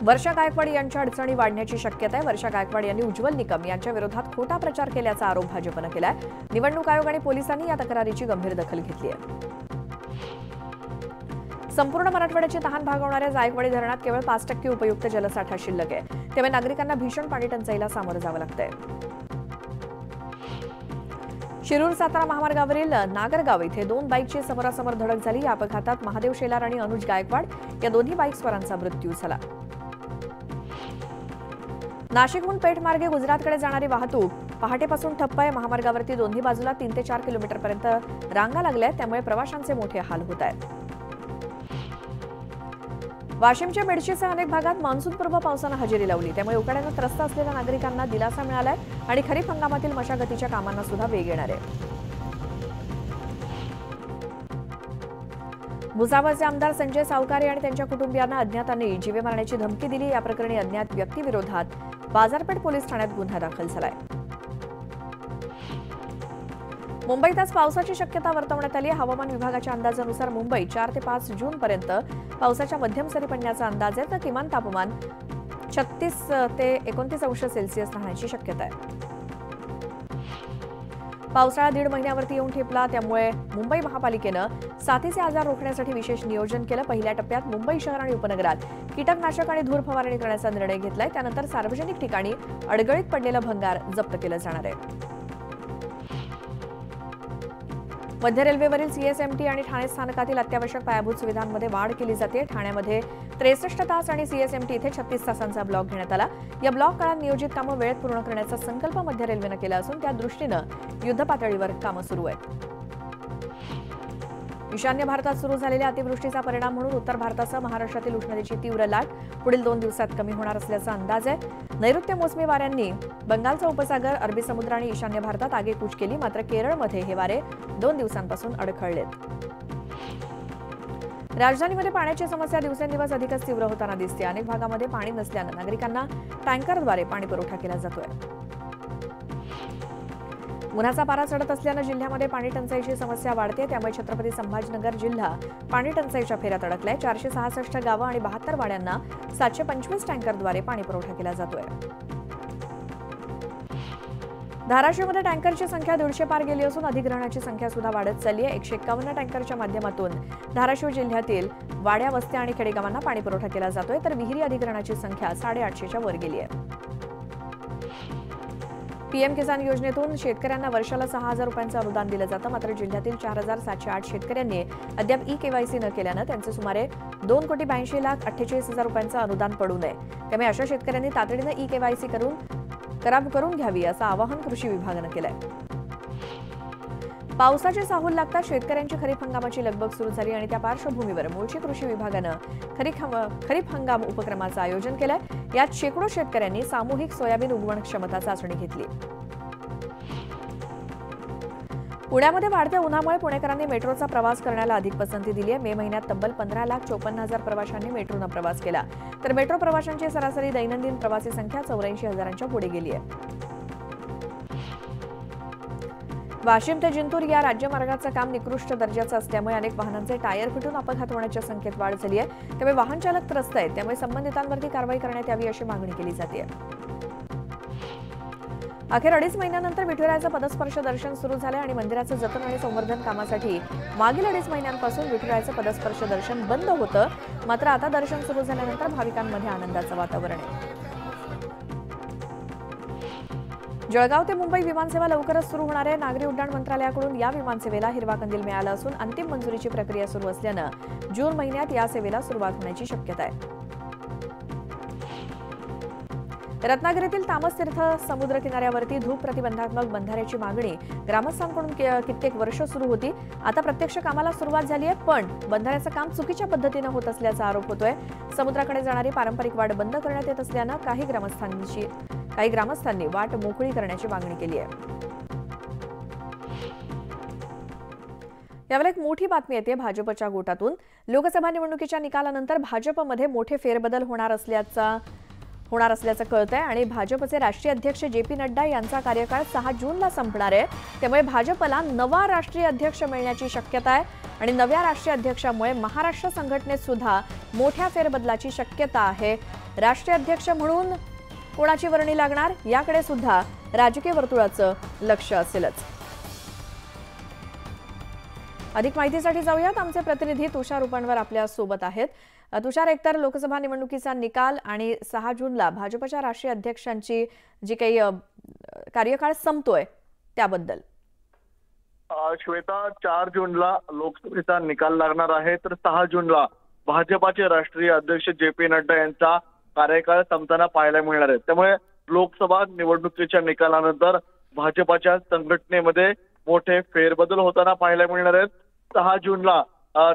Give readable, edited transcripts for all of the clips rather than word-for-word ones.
वर्षा गायकवाड यांच्या अडचणी वाढण्याची शक्यता आहे। वर्षा गायकवाड यांनी उज्ज्वल निकम यांच्या विरोधात खोटा प्रचार केल्याचा आरोप भाजपने केलाय। निवडणूक आयोग आणि पोलिसांनी या तक्रारीची गंभीर दखल घेतली आहे। संपूर्ण मराठवाड्याची तहान भागवणाऱ्या जायकवाडी धरणात केवळ 5% उपयुक्त जलसाठा शिल्लक आहे। त्यामुळे नागरिकांना भीषण पाणी टंचाईला सामोरं जावं लागतंय। शिरूर सातारा महामार्गावरील नागरगाव इथे 2 बाईकची समोरासमोर धडक झाली। या अपघातात महादेव शेलार आणि अनुज गायकवाड या दोन्ही बाईकस्वारांचा मृत्यू झाला। नाशिकहून पेठ मार्गे गुजरातकडे जाणारी वाहतूक पहाटेपासून ठप्प आहे। महामार्गावरती दोन्ही बाजूला 3 ते 4 किलोमीटरपर्यंत रांगा लागल्या, त्यामुळे प्रवाशांचे मोठे हाल होत आहेत। वाशिमच्या मेडशीसह अनेक भागात मान्सूनपूर्व पावसानं हजेरी लावली, त्यामुळे उकाड्यानं त्रस्त असलेल्या नागरिकांना दिलासा मिळालाय आणि खरीप हंगामातील मशागतीच्या कामांना सुद्धा वेग येणार आहे। भुसावळचे आमदार संजय सावकारे आणि त्यांच्या कुटुंबियांना अज्ञातांनी जीवे मारण्याची धमकी दिली। या प्रकरणी अज्ञात व्यक्तीविरोधात बाजारपेठ पोलीस ठाण्यात गुन्हा दाखल झालाय। मुंबईत आज पावसाची शक्यता वर्तवण्यात आली आहे। हवामान विभागाच्या अंदाजानुसार मुंबईत 4 ते 5 जूनपर्यंत पावसाच्या मध्यम सरी पडण्याचा अंदाज आहे, तर किमान तापमान 36 ते 29 अंश सेल्सिअस राहण्याची शक्यता आहे। पावसाळा 1.5 महिन्यावरती येऊन ठेपला, त्यामुळे मुंबई महापालिकेनं साथीचे आजार रोखण्यासाठी विशेष नियोजन केलं। पहिल्या टप्प्यात मुंबई शहर आणि उपनगरात कीटकनाशक आणि धूर फवारणी करण्याचा निर्णय घेतलाय। त्यानंतर सार्वजनिक ठिकाणी अडगळीत पडलेलं भंगार जप्त केलं जाणार आहे। मध्य रेल्वेवरील सीएसएमटी आणि ठाणे स्थानकातील अत्यावश्यक पायाभूत सुविधांमध्ये वाढ केली जाते। ठाण्यामध्ये 63 तास आणि सीएसएमटी इथे 36 तासांचा ब्लॉक घेण्यात आला। या ब्लॉक काळात नियोजित कामं वेळेत पूर्ण करण्याचा संकल्प मध्य रेल्वेनं केला असून त्या दृष्टीनं युद्धपातळीवर कामं सुरू आहेत। ईशान्य भारतात सुरू झालेल्या अतिवृष्टीचा परिणाम म्हणून उत्तर भारतासह महाराष्ट्रातील उष्णतेची तीव्र लाट पुढील 2 दिवसात कमी होणार असल्याचा अंदाज आहे। नैऋत्य मोसमी वाऱ्यांनी बंगालचा उपसागर, अरबी समुद्र आणि ईशान्य भारतात आगेकूच केली, मात्र केरळमध्ये हे वारे 2 दिवसांपासून अडखळलेत। राजधानीमध्ये पाण्याची समस्या दिवसेंदिवस अधिकच तीव्र होताना दिसते। अनेक भागामध्ये पाणी नसल्यानं नागरिकांना टँकरद्वारे पाणी पुरवठा केला जातोय। उन्हाचा पारा चढत असल्यानं जिल्ह्यामध्ये पाणी टंचाईची समस्या वाढते, त्यामुळे छत्रपती संभाजीनगर जिल्हा पाणी टंचाईच्या फेऱ्यात अडकलाय। 466 गावं आणि 72 वाड्यांना 725 टँकरद्वारे पाणी पुरवठा केला जातोय। धाराशिवमध्ये टँकरची संख्या 150 पार गेली असून अधिग्रहणाची संख्या सुद्धा वाढत चालली आहे। 151 टँकरच्या माध्यमातून धाराशिव जिल्ह्यातील वाड्या, वस्त्या आणि खेडेगावांना पाणी पुरवठा केला जातोय, तर विहिरी अधिग्रहणाची संख्या 850च्या वर गेली आहे। पीएम किसान योजनेतून शेतकऱ्यांना वर्षाला 6000 रुपयांचं अनुदान दिलं जातं, मात्र जिल्ह्यातील 4708 शेतकऱ्यांनी अद्याप ई-केवायसी न केल्यानं त्यांचे सुमारे 2,82,48,00,000 रुपयांचं अनुदान पडू नये। त्यामुळे अशा शेतकऱ्यांनी तातडीनं ई-केवायसी करून घ्यावी असं आवाहन कृषी विभागानं केलंय। पावसाची साहूल लागता शेतकऱ्यांची खरीप हंगामाची लगबग सुरू झाली आणि त्या पार्श्वभूमीवर मूळची कृषी विभागानं खरीप हंगाम उपक्रमाचं आयोजन केलंय। यात शेकडो शेतकऱ्यांनी सामूहिक सोयाबीन उगवण क्षमता चाचणी घेतली। पुण्यामध्ये वाढत्या उन्हामुळे पुणेकरांनी मेट्रोचा प्रवास करण्याला अधिक पसंती दिली आहे। मे महिन्यात तब्बल 15,54,000 प्रवाशांनी मेट्रोनं प्रवास केला, तर मेट्रो प्रवाशांची सरासरी दैनंदिन प्रवासी संख्या 84,000च्या पुढे गेली आहे। वाशिम ते जिंतूर या राज्यमार्गाचं काम निकृष्ट दर्जाचं असल्यामुळे अनेक वाहनांचे टायर फुटून अपघात होण्याच्या संख्येत वाढ झाली आहे, त्यामुळे वाहन चालक त्रस्त आहेत। त्यामुळे संबंधितांवरती कारवाई करण्यात यावी अशी मागणी केली जाते। अखेर 2.5 महिन्यानंतर विठुरायाचं पदस्पर्श दर्शन सुरू झालं आणि मंदिराचं जतन आणि संवर्धन कामासाठी मागील 2.5 महिन्यांपासून विठुरायाचं पदस्पर्श दर्शन बंद होतं, मात्र आता दर्शन सुरू झाल्यानंतर भाविकांमध्ये आनंदाचं वातावरण आहे। जळगाव ते मुंबई विमानसेवा लवकरच सुरू होणार आहे। नागरी उड्डाण मंत्रालयाकडून या विमानसेवेला हिरवा कंदील मिळाला असून अंतिम मंजुरीची प्रक्रिया सुरू असल्यानं जून महिन्यात या सेवेला सुरुवात होण्याची शक्यता आहे। रत्नागिरीतील तामसतीर्थ समुद्र किनाऱ्यावरती धूप प्रतिबंधात्मक बंधाऱ्याची मागणी ग्रामस्थांकडून कित्येक वर्ष सुरू होती। आता प्रत्यक्ष कामाला सुरुवात झाली आहे, पण बंधाऱ्याचं काम चुकीच्या पद्धतीनं होत असल्याचा आरोप होतोय। समुद्राकडे जाणारी पारंपरिक वाट बंद करण्यात येत असल्यानं काही ग्रामस्थांनी वाट मोकळी करण्याची मागणी केली आहे। यावर एक मोठी बातमी येते भाजपच्या गोटातून। लोकसभा निवडणुकीच्या निकालानंतर भाजपमध्ये मोठे फेरबदल होणार असल्याचं कळतंय आणि भाजपचे राष्ट्रीय अध्यक्ष जे.पी. नड्डा यांचा कार्यकाळ 6 जूनला संपणार आहे, त्यामुळे भाजपला नवा राष्ट्रीय अध्यक्ष मिळण्याची शक्यता आहे आणि नव्या राष्ट्रीय अध्यक्षामुळे महाराष्ट्र संघटनेत सुद्धा मोठ्या फेरबदलाची शक्यता आहे। राष्ट्रीय अध्यक्ष म्हणून कोणाची वर्णी लागणार याकडे सुद्धा राजकीय वर्तुळाचं लक्ष असेलच। अधिक माहितीसाठी जाऊयात, आमचे प्रतिनिधी तुषार उपनवर आपल्या सोबत आहेत। तुषार, एकतर लोकसभा निवडणुकीचा निकाल आणि 6 जूनला भाजपच्या राष्ट्रीय अध्यक्षांची जी काही कार्यकाळ संपतोय त्याबद्दल। श्वेता, 4 जूनला लोकसभेचा निकाल लागणार आहे, तर 6 जूनला भाजपाचे राष्ट्रीय अध्यक्ष जे.पी. नड्डा यांचा कार्यकाळ संपताना पाहायला मिळणार आहे। त्यामुळे लोकसभा निवडणुकीच्या निकालानंतर भाजपाच्या संघटनेमध्ये मोठे फेरबदल होताना पाहायला मिळणार आहेत। 6 जूनला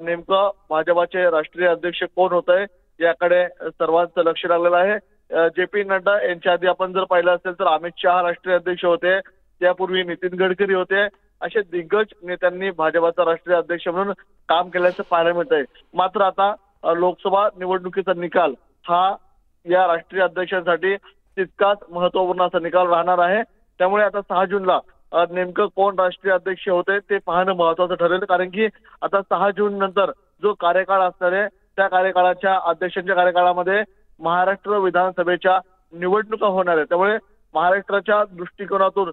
नेमकं भाजपाचे राष्ट्रीय अध्यक्ष कोण होत आहे याकडे सर्वांचं लक्ष लागलेलं आहे। जे.पी. नड्डा यांच्या आधी आपण जर पाहिलं असेल तर अमित शहा राष्ट्रीय अध्यक्ष होते, त्यापूर्वी नितीन गडकरी होते। असे दिग्गज नेत्यांनी भाजपाचा राष्ट्रीय अध्यक्ष म्हणून काम केल्याचं पाहायला मिळत आहे। मात्र आता लोकसभा निवडणुकीचा निकाल हा या राष्ट्रीय अध्यक्षांसाठी तितकाच महत्त्वपूर्ण असा निकाल राहणार आहे। त्यामुळे आता 6 जूनला नेमकं कोण राष्ट्रीय अध्यक्ष होते ते पाहणं महत्त्वाचं ठरेल, कारण की आता 6 जून नंतर जो कार्यकाळ असणार आहे त्या कार्यकाळाच्या अध्यक्षांच्या कार्यकाळामध्ये महाराष्ट्र विधानसभेच्या निवडणुका होणार आहे। त्यामुळे महाराष्ट्राच्या दृष्टिकोनातून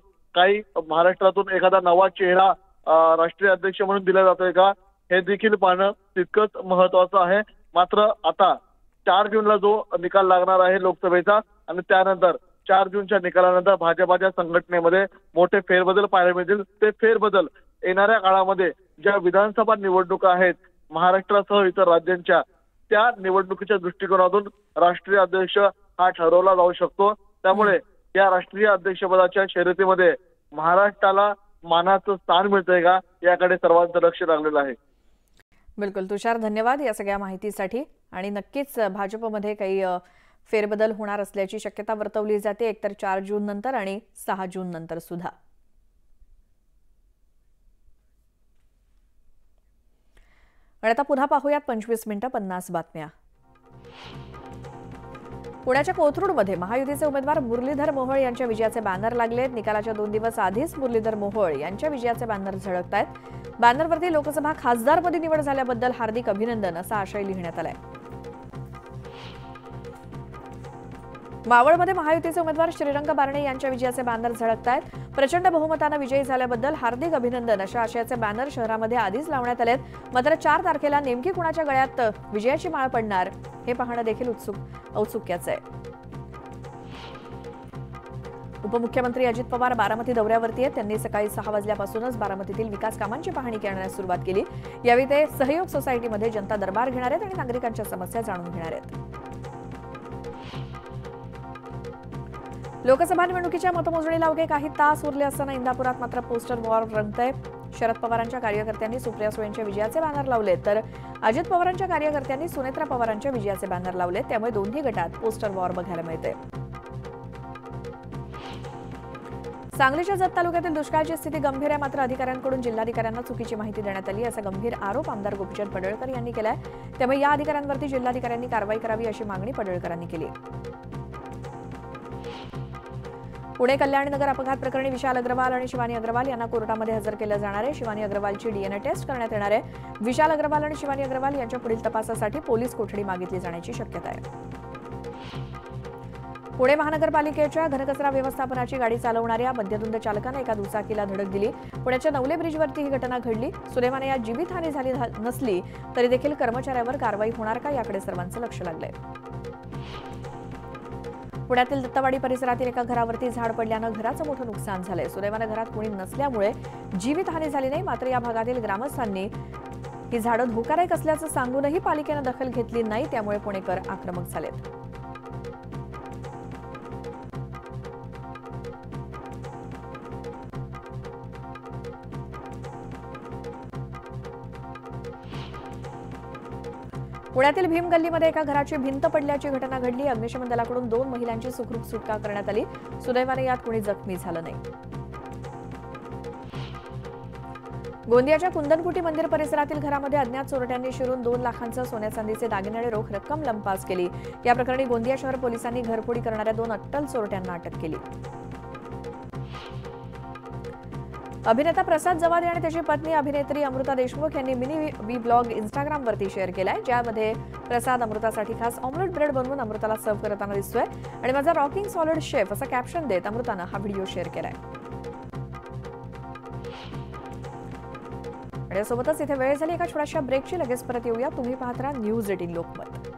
महाराष्ट्रातून एखादा नवा चेहरा राष्ट्रीय अध्यक्ष म्हणून दिला जातोय का हे देखील पाहणं तितकंच महत्त्वाचं आहे। मात्र आता 4 जूनला जो निकाल लागणार आहे लोकसभेचा आणि त्यानंतर 4 जूनच्या निकालानंतर भाजपाच्या संघटनेमध्ये मोठे फेरबदल पाहायला मिळतील। ते फेरबदल येणाऱ्या काळामध्ये ज्या विधानसभा निवडणुका आहेत महाराष्ट्रासह इतर राज्यांच्या, त्या निवडणुकीच्या दृष्टिकोनातून राष्ट्रीय अध्यक्ष हा ठरवला जाऊ शकतो। त्यामुळे या राष्ट्रीय अध्यक्षपदाच्या शर्यतीमध्ये महाराष्ट्राला मानाचं स्थान मिळतंय का याकडे सर्वांचं लक्ष लागलेलं आहे। बिलकुल तुषार, धन्यवाद या सगळ्या माहितीसाठी। आणि नक्कीच भाजपमध्ये काही फेरबदल होणार असल्याची शक्यता वर्तवली जाते, एकतर 4 जून नंतर आणि 6 जून नंतर सुद्धा। आणि आता पुन्हा पाहूयात 25 मिनिटं 50 बातम्या। पुण्याच्या कोथरूडमध्ये महायुतीचे उमेदवार मुरलीधर मोहोळ यांच्या विजयाचे बॅनर लागलेत। निकालाच्या 2 दिवस आधीच मुरलीधर मोहोळ यांच्या विजयाचे बॅनर झळकतायत। बॅनरवरती लोकसभा खासदारपदी निवड झाल्याबद्दल हार्दिक अभिनंदन असा आशय लिहिण्यात आलाय। मावळमध्ये महायुतीचे उमेदवार श्रीरंग बारणे यांच्या विजयाचे बॅनर झळकतायत। प्रचंड बहुमताने विजयी झाल्याबद्दल हार्दिक अभिनंदन अशा आशयाचे बॅनर शहरामध्ये आधीच लावण्यात आलेत। मात्र 4 तारखेला नेमकी कुणाच्या गळ्यात विजयाची माळ पडणार हे पाहणं देखील औत्सुक्याचं आहे। उपमुख्यमंत्री अजित पवार बारामती दौऱ्यावरती आहेत। त्यांनी सकाळी 6 वाजल्यापासूनच बारामतीतील विकास कामांची पाहणी करण्यास सुरुवात केली। यावेळी ते सहयोग सोसायटीमध्ये जनता दरबार घेणार आहेत आणि नागरिकांच्या समस्या जाणून घेणार आहेत। लोकसभा निवडणुकीच्या मतमोजणीला अवघे काही तास उरले असताना इंदापुरात मात्र पोस्टर वॉर रंगतंय। शरद पवारांच्या कार्यकर्त्यांनी सुप्रिया सुळेंच्या विजयाचे बॅनर लावले, तर अजित पवारांच्या कार्यकर्त्यांनी सुनेत्रा पवारांच्या विजयाचे बॅनर लावले। त्यामुळे दोन्ही गटात पोस्टर वॉर बघायला मिळते। सांगलीच्या जत तालुक्यातील दुष्काळाची स्थिती गंभीर आहे, मात्र अधिकाऱ्यांकडून जिल्हाधिकाऱ्यांना चुकीची माहिती देण्यात आली असा गंभीर आरोप आमदार गोपीचंद पडळकर यांनी केलाय। त्यामुळे या अधिकाऱ्यांवरती जिल्हाधिकाऱ्यांनी कारवाई करावी अशी मागणी पडळकरांनी केली। पुणे कल्याणनगर अपघात प्रकरणी विशाल अग्रवाल आणि शिवानी अग्रवाल यांना कोर्टामध्ये हजर केलं जाणार आहे। शिवानी अग्रवालची डीएनए टेस्ट करण्यात येणार आहे। विशाल अग्रवाल आणि शिवानी अग्रवाल यांच्या पुढील तपासासाठी पोलीस कोठडी मागितली जाण्याची शक्यता आहे। पुणे महानगरपालिकेच्या घनकचरा व्यवस्थापनाची गाडी चालवणाऱ्या मद्यधुंद चालकानं एका दुचाकीला धडक दिली। पुण्याच्या नवले ब्रिजवरती ही घटना घडली। सुदैवाने यात जीवितहानी झाली नसली तरी देखील कर्मचाऱ्यावर कारवाई होणार का याकडे सर्वांचं लक्ष लागलंय। पुण्यातील दत्तवाडी परिसरातील एका घरावरती झाड पडल्यानं घराचं मोठं नुकसान झालंय। सुदैवाने घरात कोणी नसल्यामुळे जीवितहानी झाली नाही, मात्र या भागातील ग्रामस्थांनी ही झाडं धोकादायक असल्याचं सांगूनही पालिकेनं दखल घेतली नाही, त्यामुळे पुणेकर आक्रमक झालेत। पुण्यातील भीम गल्लीमध्ये एका घराची भिंत पडल्याची घटना घडली। अग्निशमन दलाकडून 2 महिलांची सुखरूप सुटका करण्यात आली। सुदैवाने यात कोणी जखमी झालं नाही। गोंदियाच्या कुंदनकुटी मंदिर परिसरातील घरामध्ये अज्ञात चोरट्यांनी शिरून 2 लाखांचं सोन्या चांदीचे दागिने आणि रोख रक्कम लंपास केली। या प्रकरणी गोंदिया शहर पोलिसांनी घरफोडी करणाऱ्या 2 अट्टल चोरट्यांना अटक केली। अभिनेता प्रसाद जवादे आणि त्याची पत्नी अभिनेत्री अमृता देशमुख यांनी मिनी वी ब्लॉग इंस्टाग्रामवरती शेअर केलाय, ज्यामध्ये प्रसाद अमृतासाठी खास ऑमलेट ब्रेड बनवून अमृताला सर्व करताना दिसतोय आणि माझा रॉकिंग सॉलिड शेफ असा कॅप्शन देत अमृतानं हा व्हिडिओ शेअर केलाय. आणि यासोबतच इथे वेळ झाली एका छोट्याशा ब्रेकची. लगेच परत येऊया. तुम्ही पाहत राहा न्यूज 18 लोकमत.